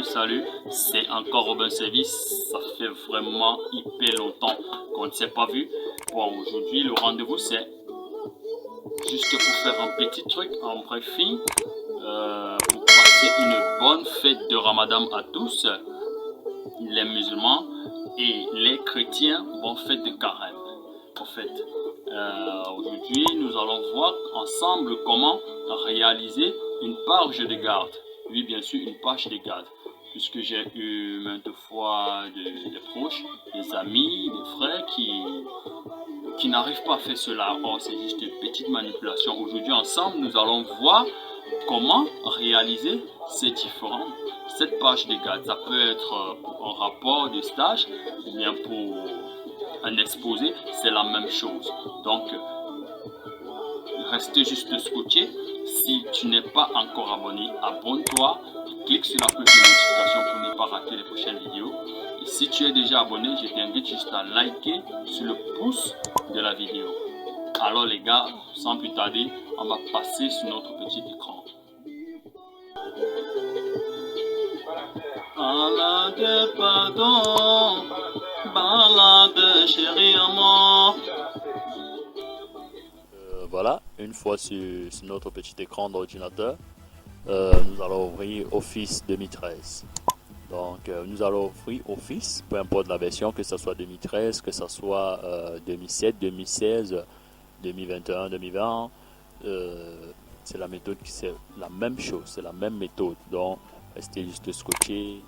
Salut, c'est encore Robin Service. Ça fait vraiment hyper longtemps qu'on ne s'est pas vu. Bon, aujourd'hui, le rendez-vous, c'est juste pour faire un petit truc en briefing, pour passer une bonne fête de Ramadan à tous, les musulmans et les chrétiens, bonne fête de Carême. En fait, aujourd'hui, nous allons voir ensemble comment réaliser une page de garde. Oui, bien sûr, une page de garde. Puisque j'ai eu maintes fois des proches, des amis, des frères qui n'arrivent pas à faire cela. Or, c'est juste une petite manipulation. Aujourd'hui, ensemble, nous allons voir comment réaliser cette page de garde. Ça peut être un rapport de stage, ou bien pour un exposé, c'est la même chose. Donc, restez juste scotché. Si tu n'es pas encore abonné, abonne-toi. Clique sur la cloche de notification pour ne pas rater les prochaines vidéos. Et si tu es déjà abonné, je t'invite juste à liker sur le pouce de la vidéo. Alors les gars, sans plus tarder, on va passer sur notre petit écran. Balade pardon, balade chérie amour. Voilà, une fois sur notre petit écran d'ordinateur, nous allons ouvrir Office 2013. Donc, nous allons ouvrir Office, peu importe la version, que ce soit 2013, que ce soit 2007, 2016, 2021, 2020. C'est la méthode c'est la même chose, c'est la même méthode. Donc, restez juste scotché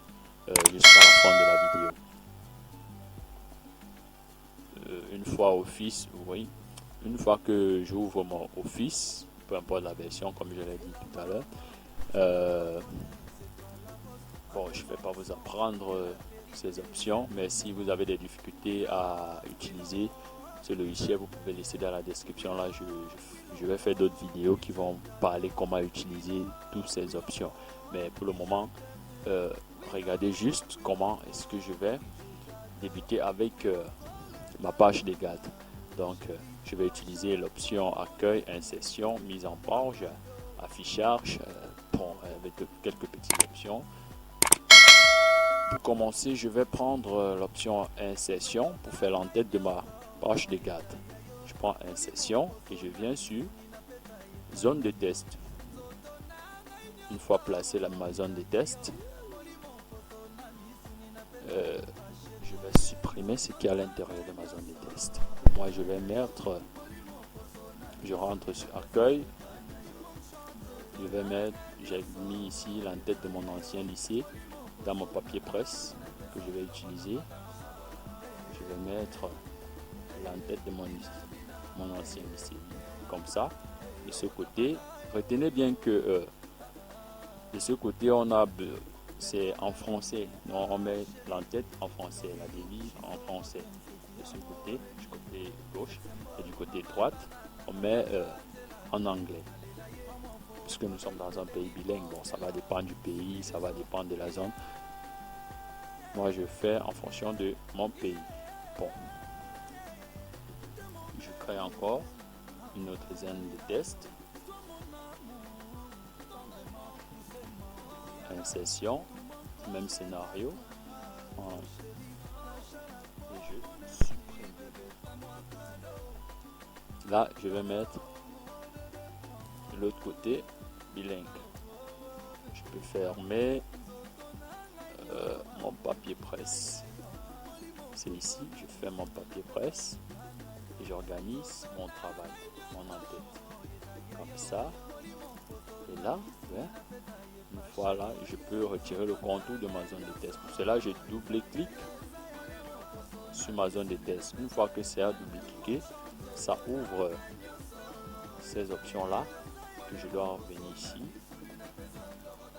jusqu'à la fin de la vidéo. Une fois Office, oui. Une fois que j'ouvre mon Office, peu importe la version, comme je l'ai dit tout à l'heure, bon, je ne vais pas vous apprendre ces options, mais si vous avez des difficultés à utiliser ce logiciel, vous pouvez laisser dans la description. Là, je vais faire d'autres vidéos qui vont parler comment utiliser toutes ces options. Mais pour le moment, regardez juste comment est-ce que je vais débuter avec ma page de garde. Donc, je vais utiliser l'option accueil, insertion, mise en page, affichage, avec quelques petites options. Pour commencer, je vais prendre l'option insertion pour faire l'entête de ma page de garde. Je prends insertion et je viens sur zone de test. Une fois placé ma zone de test, je vais supprimer ce qui est à l'intérieur de ma zone de test. Moi, je vais mettre, je rentre sur accueil, je vais mettre, j'ai mis ici l'entête de mon ancien lycée dans mon papier presse que je vais utiliser. Je vais mettre l'entête de mon ancien lycée comme ça. De ce côté, retenez bien que de ce côté, on a c'est en français. Donc on met l'entête en français, la devise en français. De ce côté, du côté gauche, et du côté droite, on met en anglais. Puisque nous sommes dans un pays bilingue, bon, ça va dépendre du pays, ça va dépendre de la zone. Moi, je fais en fonction de mon pays. Bon, je crée encore une autre zone de test. Insertion, même scénario. Et je supprime. Là, je vais mettre de l'autre côté bilingue. Je peux fermer mon papier presse. C'est ici, je fais mon papier presse et j'organise mon travail, mon entête. Comme ça. Et là, une fois là, je peux retirer le contour de ma zone de test. Pour cela, je double-clique sur ma zone de test. Une fois que c'est à double-cliquer, ça ouvre ces options-là que je dois revenir ici.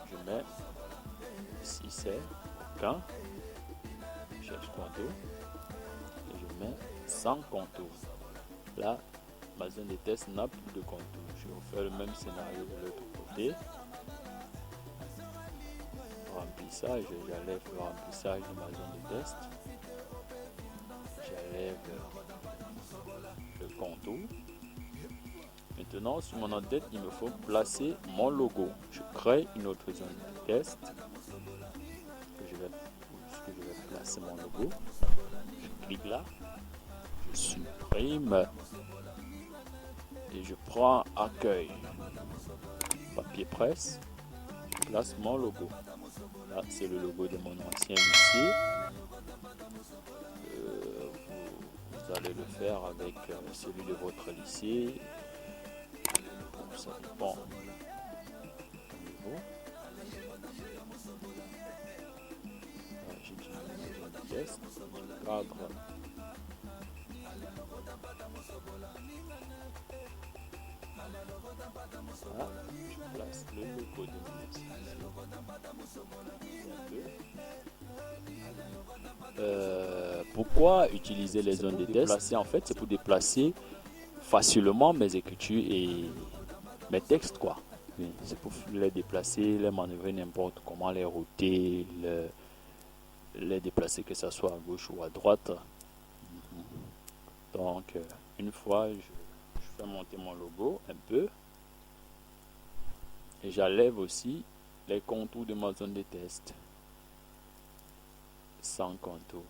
Je mets ici, c'est aucun. Je cherche contour et je mets sans contour. Là, ma zone de test n'a plus de contour. Je vais faire le même scénario de l'autre côté. Remplissage, j'enlève le remplissage de ma zone de test. J'enlève le contour. Maintenant, sur mon entête, il me faut placer mon logo. Je crée une autre zone de test. placer mon logo. Je clique là, je supprime et je prends accueil. Papier presse, je place mon logo. Là, c'est le logo de mon ancien lycée. Vous allez le faire avec celui de votre lycée. Bon, ça dépend du niveau. J'utilise le test, je cadre. Voilà, je place le logo de mon institution. Pourquoi utiliser les zones de test? En fait, c'est pour déplacer facilement mes écritures et mes textes, quoi. Oui, c'est pour les déplacer, les manœuvrer n'importe comment, les router, les déplacer, que ce soit à gauche ou à droite. Donc, une fois, je fais monter mon logo un peu et j'enlève aussi les contours de ma zone de test. Sans contour.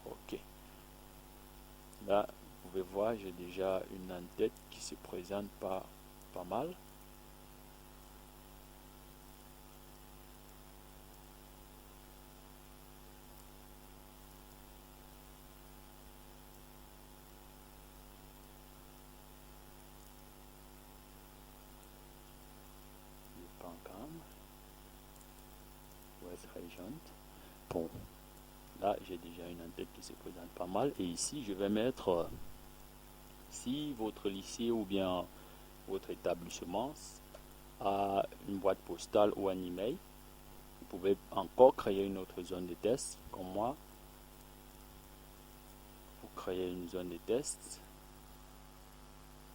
Ok. Là, vous pouvez voir, j'ai déjà une en-tête qui se présente pas mal. West Region. Bon, là j'ai déjà une en-tête qui se présente pas mal. Et ici, je vais mettre, si votre lycée ou bien votre établissement a une boîte postale ou un email, vous pouvez encore créer une autre zone de test. Comme moi, vous créez une zone de test,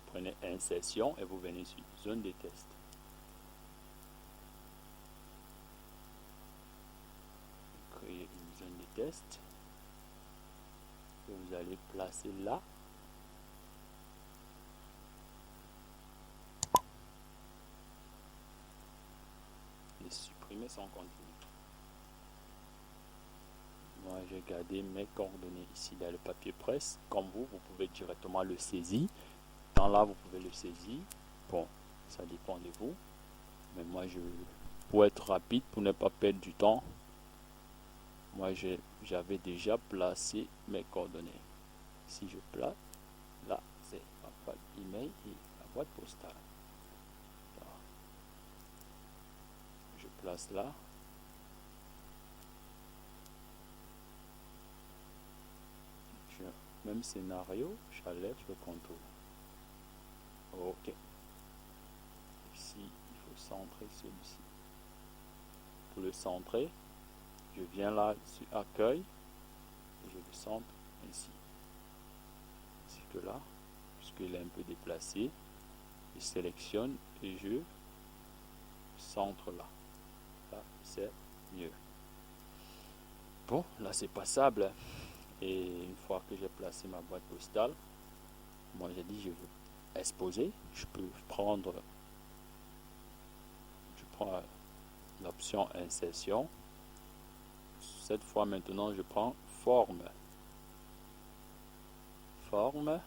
prenez insertion et vous venez sur zone de test. Créer une zone de test que vous allez placer là. Et supprimer son contenu. Moi, j'ai gardé mes coordonnées ici dans le papier presse. Comme vous pouvez directement le saisir. Dans là, vous pouvez le saisir. Bon, ça dépend de vous. Mais moi, pour être rapide, pour ne pas perdre du temps, moi, j'avais déjà placé mes coordonnées. Si je place, là, c'est ma boîte email et la boîte postale. Là. Je place là. Même scénario, j'enlève le contour. Ok. Ici, il faut centrer celui-ci. Pour le centrer, je viens là sur accueil et je le centre ici. Ainsi que là, puisqu'il est un peu déplacé, je sélectionne et je centre là. Là, c'est mieux. Bon, là c'est passable. Et une fois que j'ai placé ma boîte postale, moi j'ai dit je veux exposer. Je peux prendre, je prends l'option insertion. Cette fois maintenant je prends forme. Forme,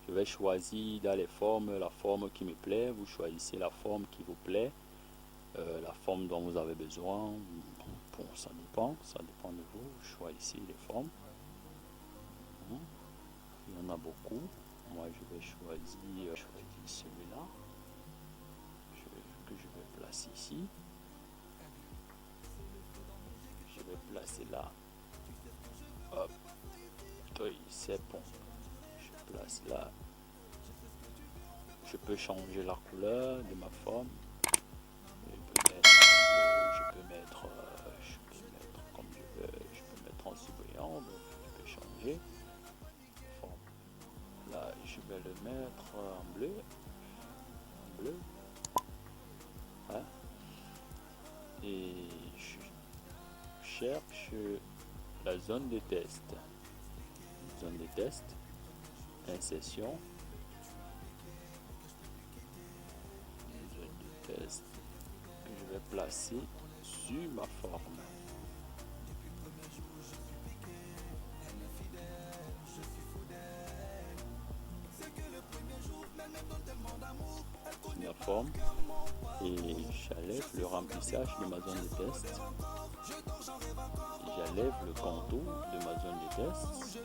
je vais choisir dans les formes la forme qui me plaît. Vous choisissez la forme qui vous plaît, la forme dont vous avez besoin. Bon, ça dépend de vous. Choisissez les formes. Il y en a beaucoup. Moi je vais choisir celui-là que je vais placer ici. Je vais placer là. Hop, c'est bon. Je place là. Je peux changer la couleur de ma forme. Je peux mettre comme je veux. Je peux mettre en souriant. Donc je peux changer. Là, je vais le mettre en bleu. Hein? Et je cherche la zone de test. Zone de test. Insertion. Zone de test que je vais placer sur ma forme. sur ma forme et j'enlève le remplissage de ma zone de test. J'enlève le contour de ma zone de test.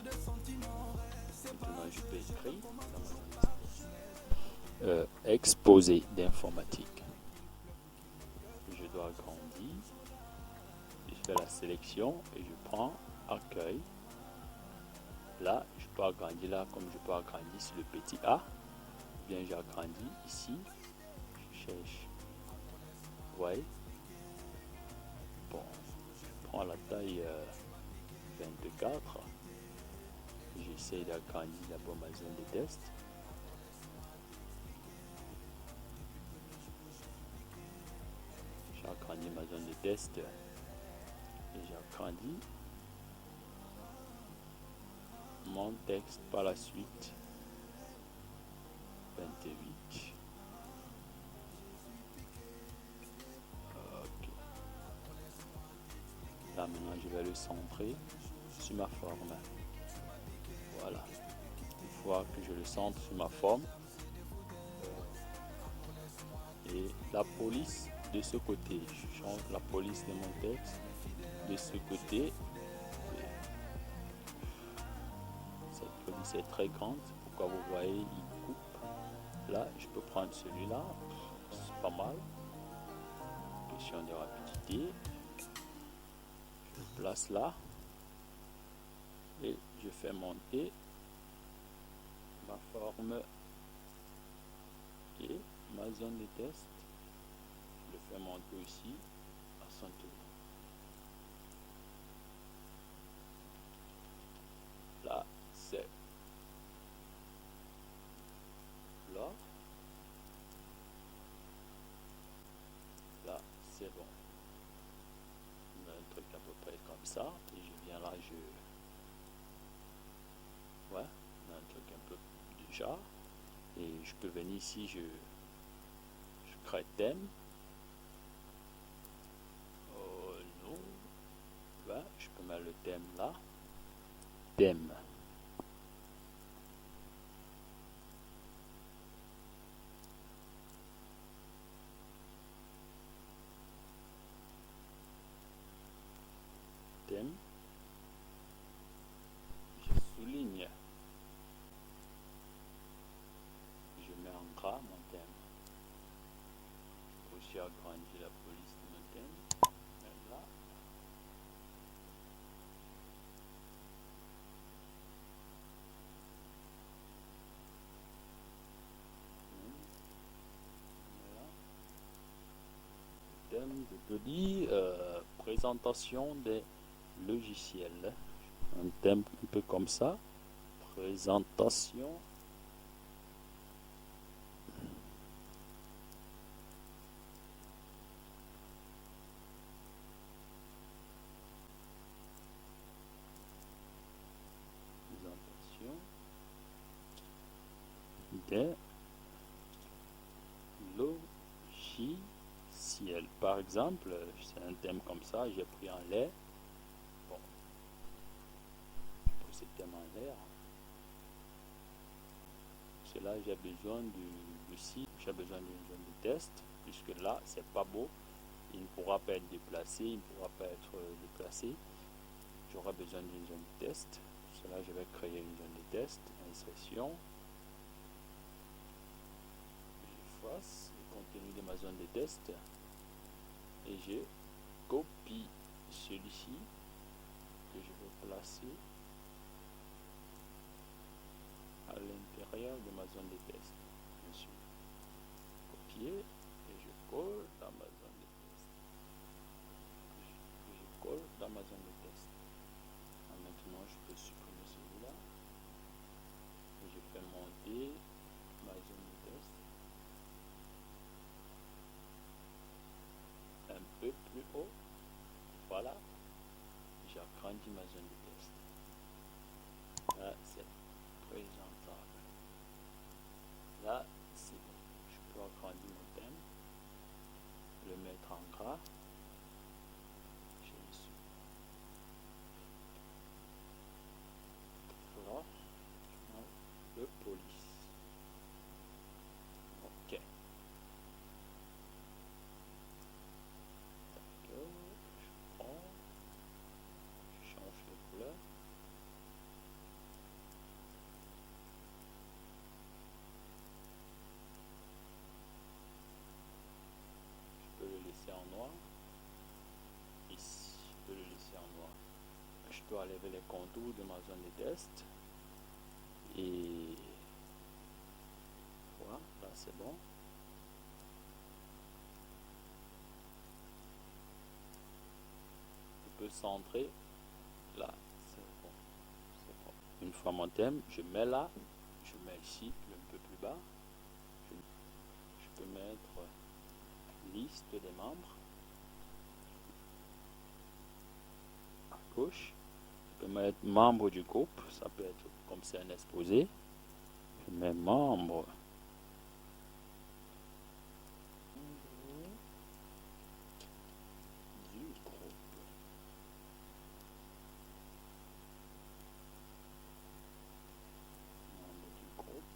Maintenant, je peux écrire dans ma zone de test. Exposé d'informatique. Je dois agrandir. Je fais la sélection et je prends accueil. Là, je peux agrandir là comme je peux agrandir sur le petit A. Bien, j'agrandis ici. Je cherche. Vous voyez? Bon, je prends la taille 24. J'essaie d'agrandir d'abord ma zone de test. J'agrandis ma zone de test et j'agrandis mon texte par la suite. 28. Ok. Là maintenant je vais le centrer sur ma forme. Voilà. Une fois que je le centre sur ma forme, et la police de ce côté, je change la police de mon texte de ce côté. Cette police est très grande, c'est pourquoi vous voyez il coupe. Là je peux prendre celui-là, c'est pas mal. Question de rapidité, je le place là et je fais monter ma forme et ma zone de test. Je le fais monter aussi à son tour. Là c'est là. Là c'est bon. On a un truc à peu près comme ça et je viens là, ouais, on a un truc un peu déjà et je peux venir ici, je crée thème. Oh non, ouais, je peux mettre le thème là, thème. Thème, je souligne, je mets en gras mon thème. Je peux aussi agrandir la police de mon thème. Et là, voilà. Thème, je peux dire présentation des logiciels. Un thème un peu comme ça. Présentation. Présentation des logiciels. Par exemple, c'est un thème comme ça, j'ai pris en l'air. Bon, pour ce thème en l'air, cela j'ai besoin du site, j'ai besoin d'une zone de test, puisque là c'est pas beau, il ne pourra pas être déplacé, il ne pourra pas être déplacé. J'aurai besoin d'une zone de test. Pour cela, je vais créer une zone de test, insertion. J'efface le contenu de ma zone de test et je copie celui-ci que je vais placer à l'intérieur de ma zone de test. Bien sûr. Copier et je colle dans ma zone de test. Je colle dans ma zone de test. Maintenant, je peux supprimer celui-là et je fais monter ma zone de test un peu plus haut. Voilà, j'agrandis ma zone de test. Là, c'est présentable. Là, c'est bon. Je peux agrandir mon thème, le mettre en gras. Je le suis. Là, le police. je dois lever les contours de ma zone de test. Et voilà, là c'est bon. Je peux centrer là, c'est bon, c'est bon. Une fois mon thème, je mets là, je mets ici, un peu plus bas. Je peux mettre liste des membres à gauche. Je peux mettre membre du groupe, ça peut être comme c'est un exposé. Je mets membre du groupe. Membre du groupe.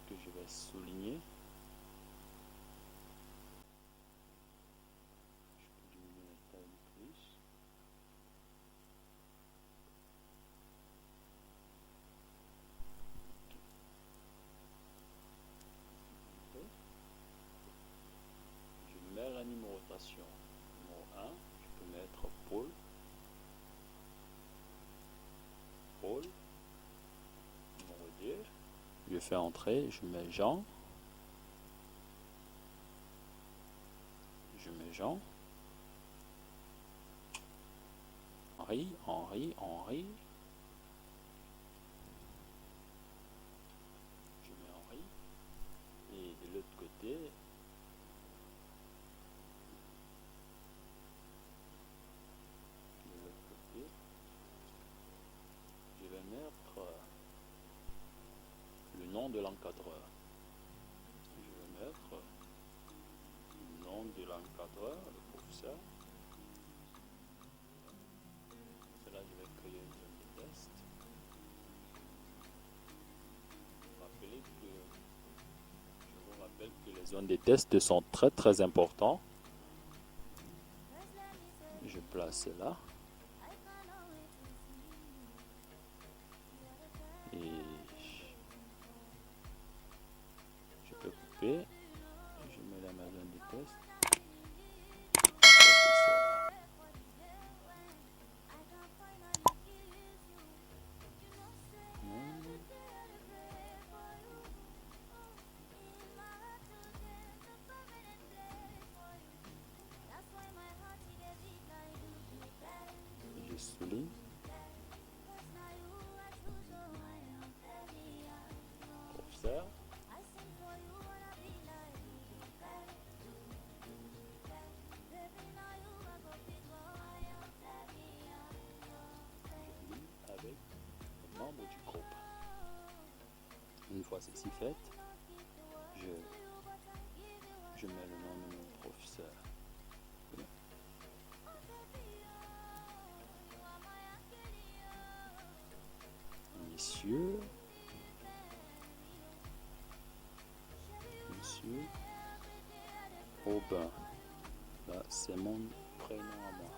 Que je vais souligner. Je peux diminuer la taille plus. Je mets la numérotation. Numéro 1, je peux mettre Paul. Paul. Numéro 2, je fais entrer, je mets Jean. Je mets Jean. Henri, Henri, Henri. Je mets Henri. Et de l'autre côté, je vais mettre le nom de l'encadreur. Je vais mettre le nom de l'encadreur, le professeur. Là, je vais créer une zone de test. Je vous rappelle que les zones de test sont très importantes. Je place là. Et je peux couper. Je mets là ma zone de test. Je souligne. Professeur. Avec le membre du groupe. Une fois ceci fait, je mets le nom de mon professeur. Monsieur Aubin. Là, c'est mon prénom à moi.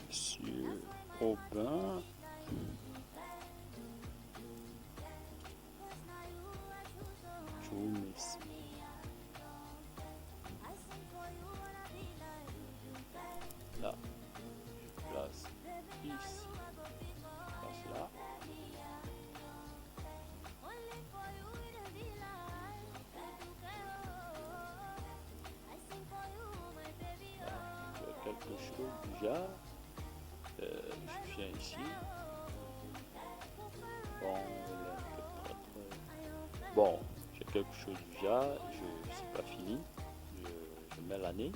Monsieur Aubin. Je vous remercie. Là, je place ici. Je place là. Quelque chose déjà. Je viens ici. Bon, j'ai quelque chose déjà. C'est pas fini. Je mets l'année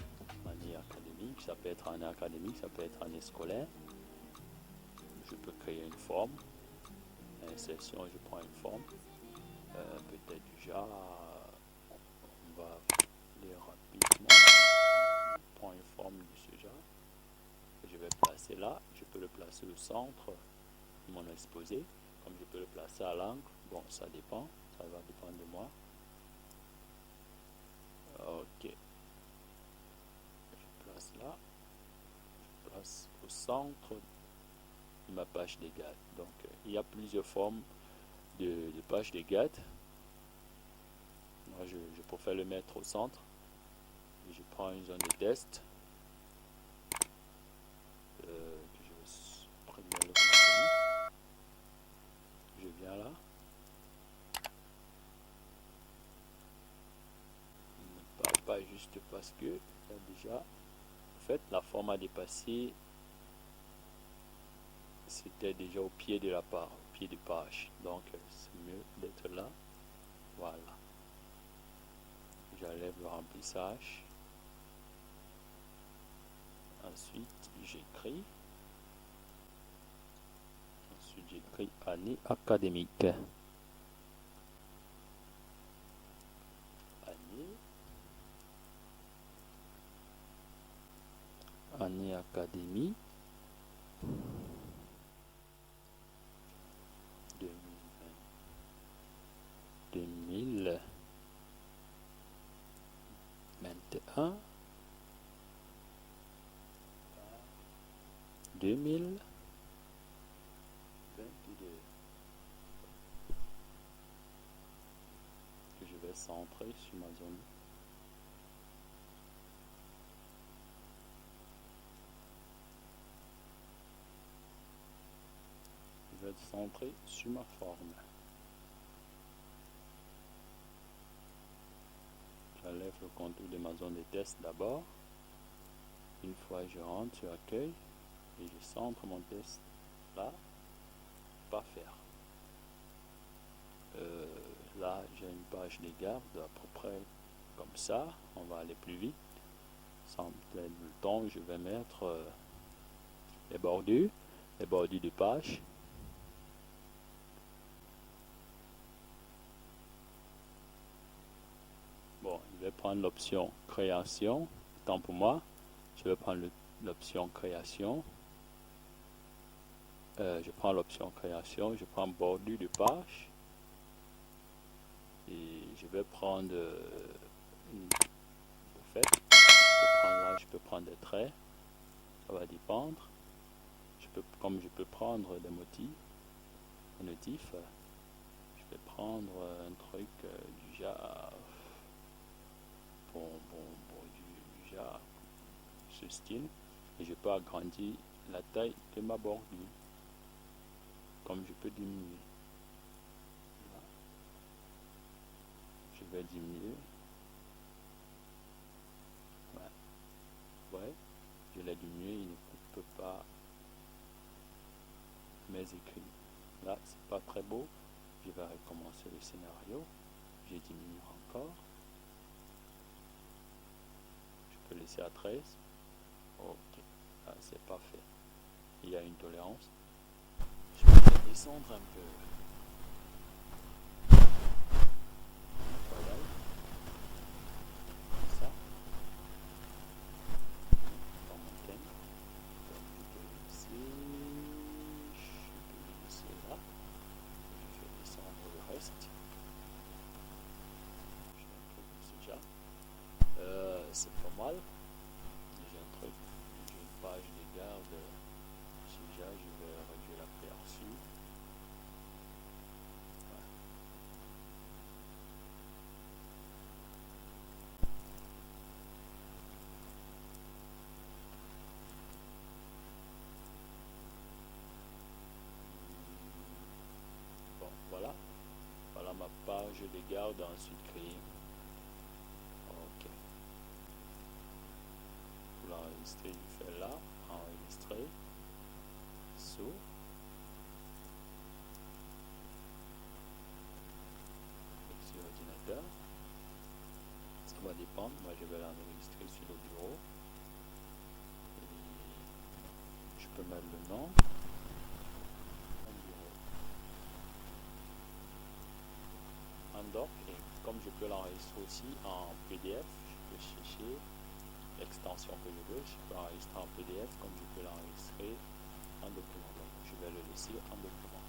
académique. Ça peut être année académique, ça peut être année scolaire. Je peux créer une forme. Insertion, je prends une forme. Peut-être déjà. On va aller rapidement. Je prends une forme de ce genre. Je vais placer là. Je peux le placer au centre de mon exposé. Comme je peux le placer à l'angle. Bon, ça dépend. Ça va dépendre de moi. Ok. Je place là. Je place au centre de ma page des GAD. Donc, il y a plusieurs formes de page des GAD. Moi, je préfère le mettre au centre. Je prends une zone de test. Que je vais supprimer le contenu. Je viens là. Il ne parle pas juste parce que là déjà, en fait, la forme a dépassé. C'était déjà au pied de la page, au pied de page. Donc c'est mieux d'être là. Voilà. J'enlève le remplissage. Ensuite, j'écris. Ensuite, j'écris année académique. Année académique 2021 2022. Que je vais centrer sur ma zone. Je vais centrer sur ma forme. J'enlève le contour de ma zone de test d'abord. Une fois je rentre sur accueil et je centre mon test là, pas faire. Là j'ai une page de garde à peu près comme ça. On va aller plus vite. Sans perdre le temps, je vais mettre les bordures de page. Bon, je vais prendre l'option création. Tant pour moi, je vais prendre l'option création. Je prends l'option création, je prends bordure de page et je vais prendre en fait, je peux prendre des traits, ça va dépendre. Comme je peux prendre des motifs, je vais prendre un truc du genre du genre ce style, et je peux agrandir la taille de ma bordure, comme je peux diminuer. Là, je vais diminuer. Ouais, je l'ai diminué, il ne peut pas mes écrits. Là, c'est pas très beau. Je vais recommencer le scénario. Je diminue encore. Je peux laisser à 13. Ok, là c'est parfait. Il y a une tolérance. Je vais descendre un peu. Voilà. Comme ça. Dans mon thème. Donc je peux laisser là. Je vais descendre le reste. C'est pas mal. J'ai un truc, j'ai une page de garde. Déjà, je vais réduire l'aperçu. Ouais. Bon, voilà. Voilà ma page de garde ensuite créée. Ok. Pour l'enregistrer, je fais là, enregistrer, sur ordinateur. Ça va dépendre. Moi, je vais l'enregistrer sur le bureau. Et je peux mettre le nom. Et comme je peux l'enregistrer aussi en PDF, je peux chercher l'extension que je veux. Je peux enregistrer en PDF comme je peux l'enregistrer en document. Donc, je vais le laisser en document.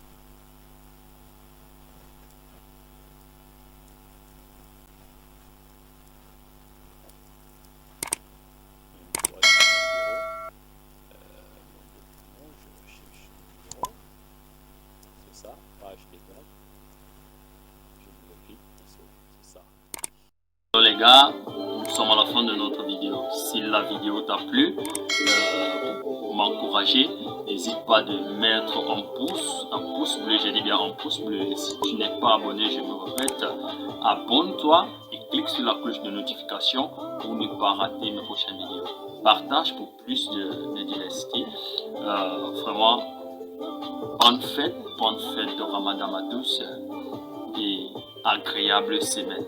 Une fois sur mon bureau, je cherche mon bureau. C'est ça, page de garde. Je le clique, c'est ça. Les gars, sommes à la fin de notre vidéo. Si la vidéo t'a plu, pour m'encourager, n'hésite pas de mettre un pouce bleu, j'ai dit bien un pouce bleu. Et si tu n'es pas abonné, je me répète, abonne-toi et clique sur la cloche de notification pour ne pas rater mes prochaines vidéos. Partage pour plus de diversité. Vraiment, bonne fête de Ramadan à tous et agréable semaine.